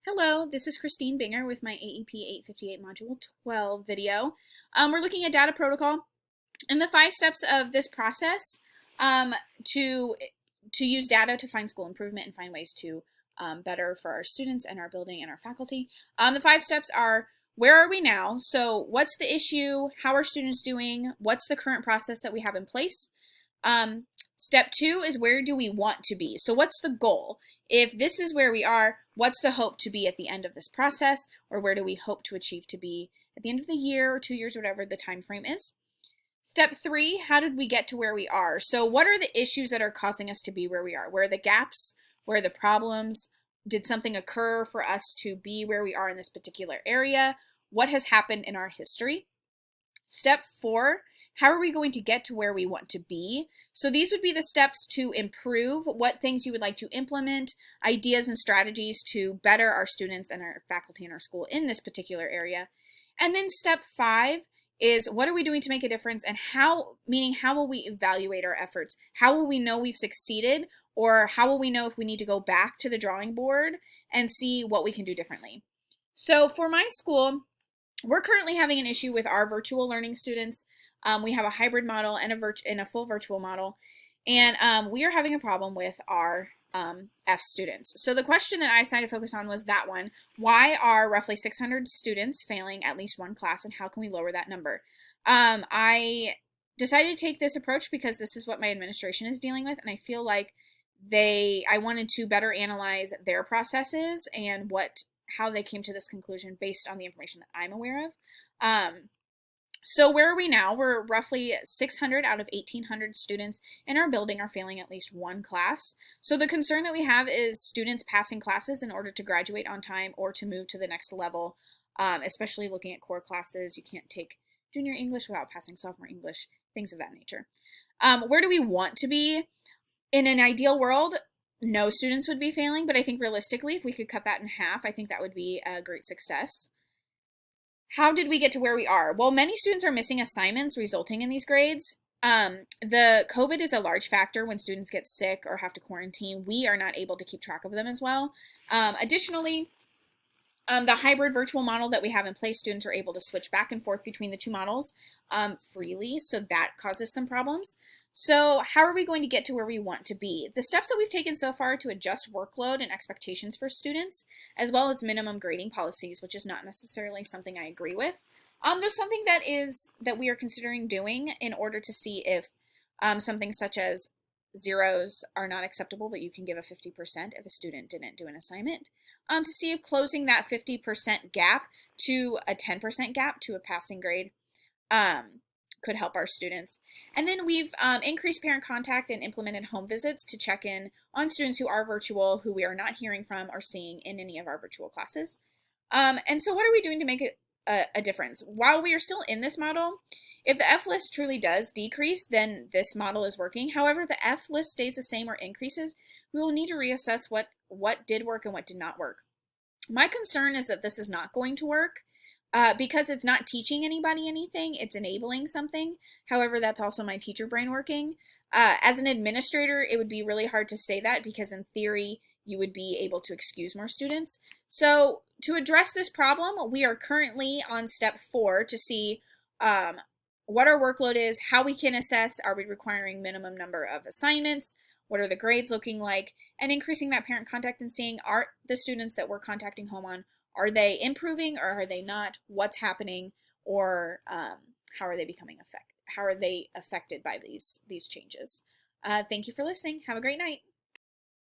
Hello, this is Christine Binger with my AEP 858 Module 12 video. We're looking at data protocol and the 5 steps of this process um, to, to use data to find school improvement and find ways to better for our students and our building and our faculty. The 5 steps are: where are we now? So what's the issue? How are students doing? What's the current process that we have in place? Step 2 is where do we want to be? So what's the goal? If this is where we are, what's the hope to be at the end of this process? Or where do we hope to achieve to be at the end of the year or 2 years, whatever the time frame is? Step 3, how did we get to where we are? So what are the issues that are causing us to be where we are? Where are the gaps? Where are the problems? Did something occur for us to be where we are in this particular area? What has happened in our history? Step 4, how are we going to get to where we want to be? So these would be the steps to improve, what things you would like to implement, ideas and strategies to better our students and our faculty in our school in this particular area. And then step 5 is what are we doing to make a difference, and how, meaning how will we evaluate our efforts? How will we know we've succeeded, or how will we know if we need to go back to the drawing board and see what we can do differently? So for my school, we're currently having an issue with our virtual learning students. We have a hybrid model and a full virtual model, and we are having a problem with our F students. So the question that I decided to focus on was that one: why are roughly 600 students failing at least one class, and how can we lower that number? I decided to take this approach because this is what my administration is dealing with, and I feel like I wanted to better analyze their processes and how they came to this conclusion based on the information that I'm aware of. So where are we now? We're roughly 600 out of 1,800 students in our building are failing at least one class. So the concern that we have is students passing classes in order to graduate on time or to move to the next level, especially looking at core classes. You can't take junior English without passing sophomore English, things of that nature. Where do we want to be? In an ideal world, no students would be failing, but I think realistically, if we could cut that in half, I think that would be a great success. How did we get to where we are? Well, many students are missing assignments resulting in these grades. The COVID is a large factor when students get sick or have to quarantine. We are not able to keep track of them as well. Additionally, the hybrid virtual model that we have in place, students are able to switch back and forth between the two models freely, so that causes some problems. So how are we going to get to where we want to be? The steps that we've taken so far to adjust workload and expectations for students, as well as minimum grading policies, which is not necessarily something I agree with. There's something that we are considering doing in order to see if something such as zeros are not acceptable, but you can give a 50% if a student didn't do an assignment, to see if closing that 50% gap to a 10% gap to a passing grade could help our students. And then we've increased parent contact and implemented home visits to check in on students who are virtual, who we are not hearing from or seeing in any of our virtual classes. And so what are we doing to make it a difference? While we are still in this model, if the F list truly does decrease, then this model is working. However, the F list stays the same or increases, we will need to reassess what did work and what did not work. My concern is that this is not going to work. Because it's not teaching anybody anything, it's enabling something. However, that's also my teacher brain working. As an administrator, it would be really hard to say that because in theory, you would be able to excuse more students. So to address this problem, we are currently on step 4 to see what our workload is, how we can assess, are we requiring minimum number of assignments, what are the grades looking like, and increasing that parent contact and seeing are the students that we're contacting home on, are they improving or are they not? What's happening, or how are they affected by these changes? Thank you for listening. Have a great night.